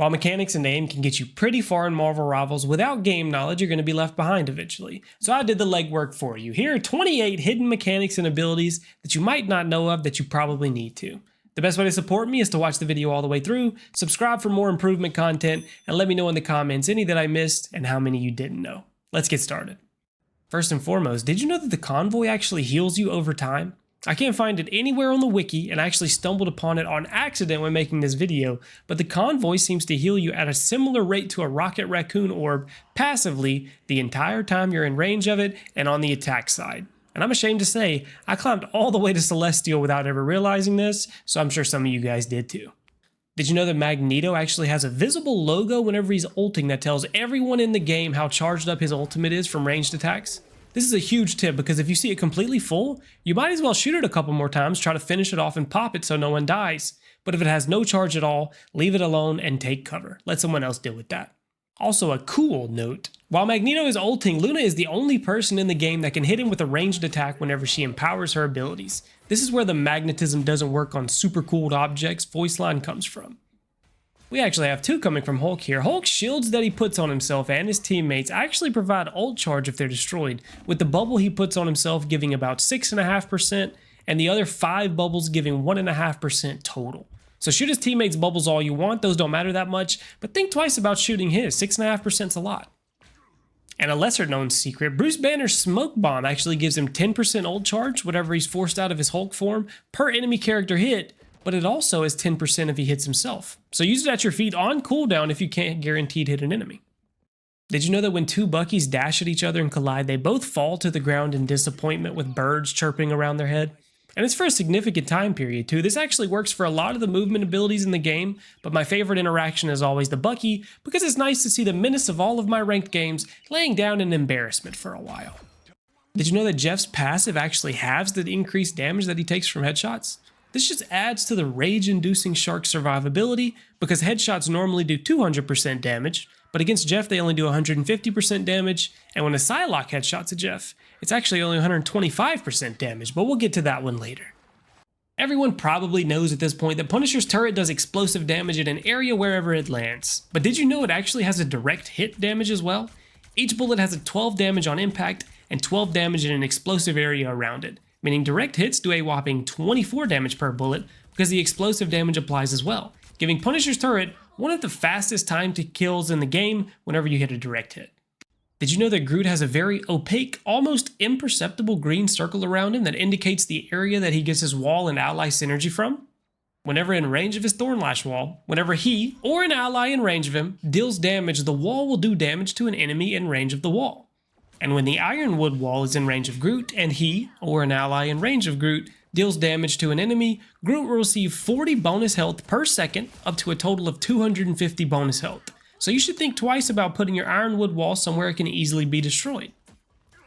While mechanics and aim can get you pretty far in Marvel Rivals, without game knowledge you're going to be left behind eventually. So I did the legwork for you. Here are 28 hidden mechanics and abilities that you might not know of that you probably need to. The best way to support me is to watch the video all the way through, subscribe for more improvement content, and let me know in the comments any that I missed and how many you didn't know. Let's get started. First and foremost, did you know that the Convoy actually heals you over time? I can't find it anywhere on the wiki, and I actually stumbled upon it on accident when making this video, but the Convoy seems to heal you at a similar rate to a Rocket Raccoon orb passively the entire time you're in range of it and on the attack side. And I'm ashamed to say, I climbed all the way to Celestial without ever realizing this, so I'm sure some of you guys did too. Did you know that Magneto actually has a visible logo whenever he's ulting that tells everyone in the game how charged up his ultimate is from ranged attacks? This is a huge tip because if you see it completely full, you might as well shoot it a couple more times, try to finish it off and pop it so no one dies. But if it has no charge at all, leave it alone and take cover. Let someone else deal with that. Also a cool note, while Magneto is ulting, Luna is the only person in the game that can hit him with a ranged attack whenever she empowers her abilities. This is where the magnetism doesn't work on super cooled objects voice line comes from. We actually have two coming from Hulk here. Hulk's shields that he puts on himself and his teammates actually provide ult charge if they're destroyed, with the bubble he puts on himself giving about 6.5% and the other 5 bubbles giving 1.5% total. So shoot his teammates' bubbles all you want, those don't matter that much, but think twice about shooting his, 6.5%'s a lot. And a lesser known secret, Bruce Banner's smoke bomb actually gives him 10% ult charge whenever he's forced out of his Hulk form per enemy character hit, but it also is 10% if he hits himself. So use it at your feet on cooldown if you can't guaranteed hit an enemy. Did you know that when two Buckies dash at each other and collide, they both fall to the ground in disappointment with birds chirping around their head? And it's for a significant time period too. This actually works for a lot of the movement abilities in the game, but my favorite interaction is always the Bucky because it's nice to see the menace of all of my ranked games laying down an embarrassment for a while. Did you know that Jeff's passive actually halves the increased damage that he takes from headshots? This just adds to the rage-inducing shark survivability because headshots normally do 200% damage, but against Jeff they only do 150% damage, and when a Psylocke headshots a Jeff, it's actually only 125% damage, but we'll get to that one later. Everyone probably knows at this point that Punisher's turret does explosive damage in an area wherever it lands, but did you know it actually has a direct hit damage as well? Each bullet has a 12 damage on impact and 12 damage in an explosive area around it, meaning direct hits do a whopping 24 damage per bullet because the explosive damage applies as well, giving Punisher's turret one of the fastest time to kills in the game whenever you hit a direct hit. Did you know that Groot has a very opaque, almost imperceptible green circle around him that indicates the area that he gets his wall and ally synergy from? Whenever in range of his Thornlash wall, whenever he, or an ally in range of him, deals damage, the wall will do damage to an enemy in range of the wall. And when the Ironwood wall is in range of Groot, and he, or an ally in range of Groot, deals damage to an enemy, Groot will receive 40 bonus health per second, up to a total of 250 bonus health. So you should think twice about putting your Ironwood wall somewhere it can easily be destroyed.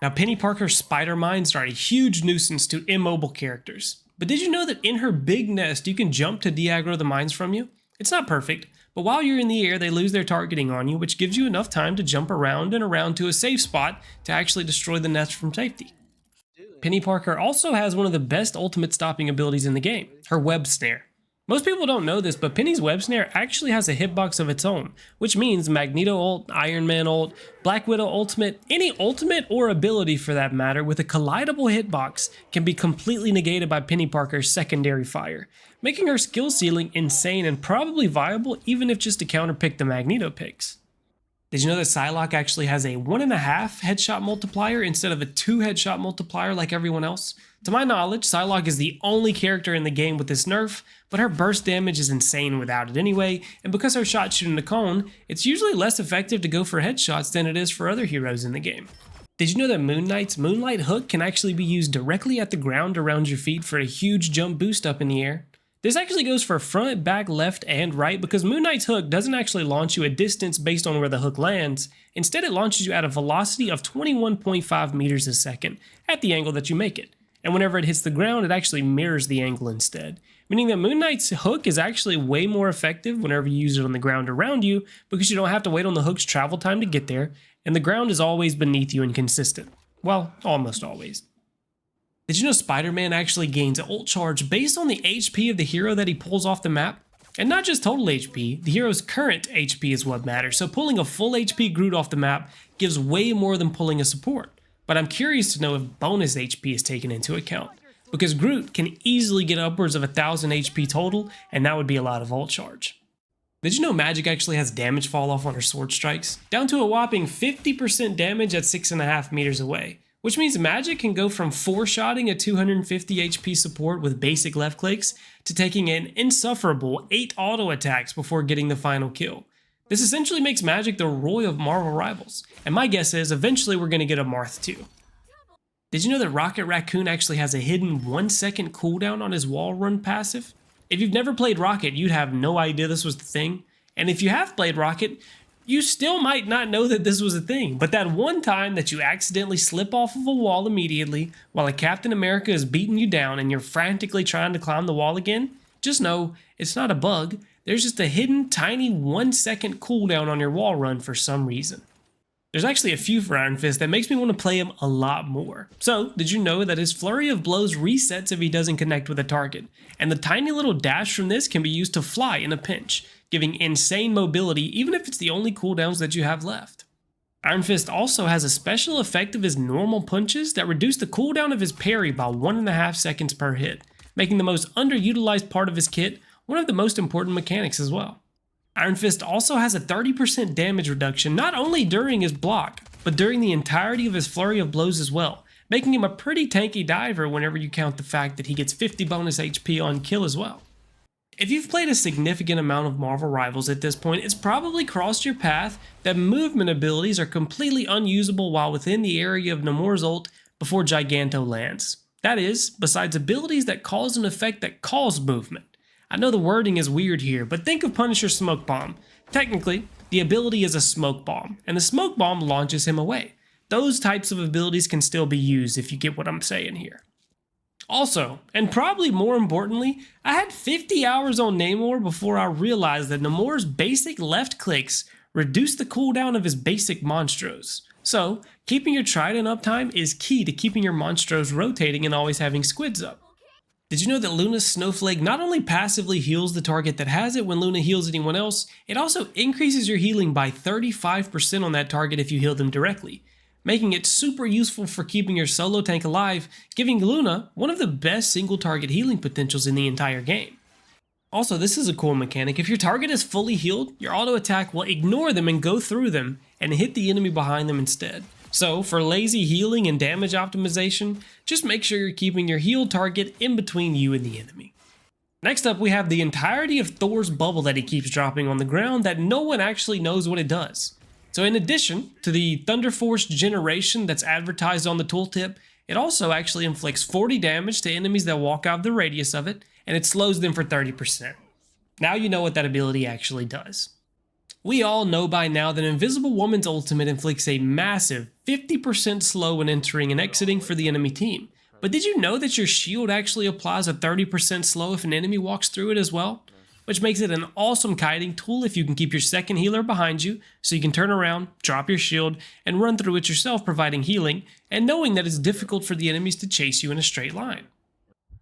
Now Peni Parker's spider mines are a huge nuisance to immobile characters. But did you know that in her big nest you can jump to de-aggro the mines from you? It's not perfect, but while you're in the air they lose their targeting on you, which gives you enough time to jump around and around to a safe spot to actually destroy the nest from safety. Peni Parker also has one of the best ultimate stopping abilities in the game, her web snare. Most people don't know this, but Penny's web snare actually has a hitbox of its own, which means Magneto ult, Iron Man ult, Black Widow ultimate, any ultimate or ability for that matter with a collidable hitbox can be completely negated by Peni Parker's secondary fire, making her skill ceiling insane and probably viable even if just to counterpick the Magneto picks. Did you know that Psylocke actually has a 1.5 headshot multiplier instead of a 2 headshot multiplier like everyone else? To my knowledge, Psylocke is the only character in the game with this nerf, but her burst damage is insane without it anyway, and because her shots shoot in a cone, it's usually less effective to go for headshots than it is for other heroes in the game. Did you know that Moon Knight's Moonlight Hook can actually be used directly at the ground around your feet for a huge jump boost up in the air? This actually goes for front, back, left, and right because Moon Knight's hook doesn't actually launch you a distance based on where the hook lands. Instead, it launches you at a velocity of 21.5 meters a second at the angle that you make it. And whenever it hits the ground, it actually mirrors the angle instead. Meaning that Moon Knight's hook is actually way more effective whenever you use it on the ground around you because you don't have to wait on the hook's travel time to get there, and the ground is always beneath you and consistent. Well, almost always. Did you know Spiderman actually gains ult charge based on the HP of the hero that he pulls off the map? And not just total HP, the hero's current HP is what matters, so pulling a full HP Groot off the map gives way more than pulling a support. But I'm curious to know if bonus HP is taken into account, because Groot can easily get upwards of 1000 HP total, and that would be a lot of ult charge. Did you know Magik actually has damage fall off on her sword strikes? Down to a whopping 50% damage at 6.5 meters away, which means Magik can go from 4-shotting a 250 HP support with basic left clicks to taking an insufferable 8 auto attacks before getting the final kill. This essentially makes Magik the Roy of Marvel Rivals, and my guess is eventually we're going to get a Marth too. Did you know that Rocket Raccoon actually has a hidden 1-second cooldown on his wall run passive? If you've never played Rocket, you'd have no idea this was the thing, and if you have played Rocket, you still might not know that this was a thing, but that one time that you accidentally slip off of a wall immediately while a Captain America is beating you down and you're frantically trying to climb the wall again, just know it's not a bug, there's just a hidden tiny 1-second cooldown on your wall run for some reason. There's actually a few for Iron Fist that makes me want to play him a lot more. So, did you know that his flurry of blows resets if he doesn't connect with a target? And the tiny little dash from this can be used to fly in a pinch, giving insane mobility even if it's the only cooldowns that you have left. Iron Fist also has a special effect of his normal punches that reduce the cooldown of his parry by 1.5 seconds per hit, making the most underutilized part of his kit one of the most important mechanics as well. Iron Fist also has a 30% damage reduction not only during his block, but during the entirety of his flurry of blows as well, making him a pretty tanky diver whenever you count the fact that he gets 50 bonus HP on kill as well. If you've played a significant amount of Marvel Rivals at this point, it's probably crossed your path that movement abilities are completely unusable while within the area of Namor's ult before Giganto lands. That is, besides abilities that cause an effect that calls movement. I know the wording is weird here, but think of Punisher's Smoke Bomb. Technically, the ability is a smoke bomb, and the smoke bomb launches him away. Those types of abilities can still be used if you get what I'm saying here. Also, and probably more importantly, I had 50 hours on Namor before I realized that Namor's basic left clicks reduce the cooldown of his basic Monstros. So, keeping your Trident uptime is key to keeping your Monstros rotating and always having squids up. Did you know that Luna's Snowflake not only passively heals the target that has it when Luna heals anyone else, it also increases your healing by 35% on that target if you heal them directly, making it super useful for keeping your solo tank alive, giving Luna one of the best single target healing potentials in the entire game. Also, this is a cool mechanic. If your target is fully healed, your auto attack will ignore them and go through them and hit the enemy behind them instead. So, for lazy healing and damage optimization, just make sure you're keeping your healed target in between you and the enemy. Next up, we have the entirety of Thor's bubble that he keeps dropping on the ground that no one actually knows what it does. So in addition to the Thunder Force generation that's advertised on the tooltip, it also actually inflicts 40 damage to enemies that walk out of the radius of it, and it slows them for 30%. Now you know what that ability actually does. We all know by now that Invisible Woman's ultimate inflicts a massive 50% slow when entering and exiting for the enemy team. But did you know that your shield actually applies a 30% slow if an enemy walks through it as well? Which makes it an awesome kiting tool if you can keep your second healer behind you, so you can turn around, drop your shield, and run through it yourself providing healing, and knowing that it's difficult for the enemies to chase you in a straight line.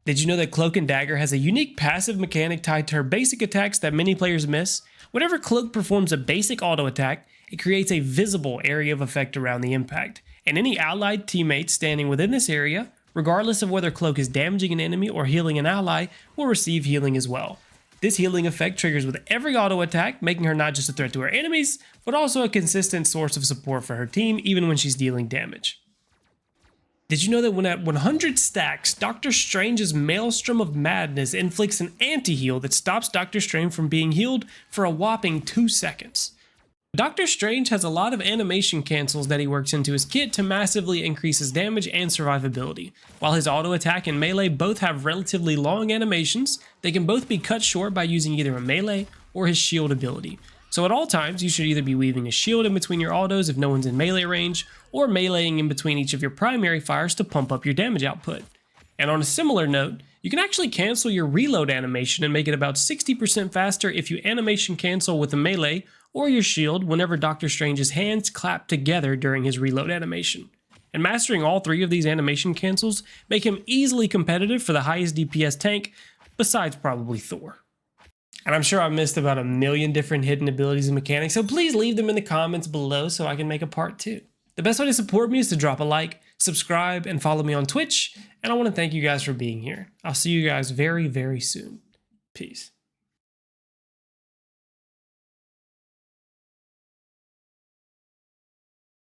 Did you know that Cloak and Dagger has a unique passive mechanic tied to her basic attacks that many players miss? Whenever Cloak performs a basic auto attack, it creates a visible area of effect around the impact, and any allied teammates standing within this area, regardless of whether Cloak is damaging an enemy or healing an ally, will receive healing as well. This healing effect triggers with every auto attack, making her not just a threat to her enemies, but also a consistent source of support for her team even when she's dealing damage. Did you know that when at 100 stacks, Doctor Strange's Maelstrom of Madness inflicts an anti-heal that stops Doctor Strange from being healed for a whopping 2 seconds? Doctor Strange has a lot of animation cancels that he works into his kit to massively increase his damage and survivability. While his auto attack and melee both have relatively long animations, they can both be cut short by using either a melee or his shield ability. So at all times, you should either be weaving a shield in between your autos if no one's in melee range, or meleeing in between each of your primary fires to pump up your damage output. And on a similar note, you can actually cancel your reload animation and make it about 60% faster if you animation cancel with a melee or your shield whenever Doctor Strange's hands clap together during his reload animation. And mastering all 3 of these animation cancels make him easily competitive for the highest DPS tank, besides probably Thor. And I'm sure I missed about 1,000,000 different hidden abilities and mechanics, so please leave them in the comments below so I can make a part 2. The best way to support me is to drop a like, subscribe, and follow me on Twitch, and I want to thank you guys for being here. I'll see you guys very, very soon. Peace.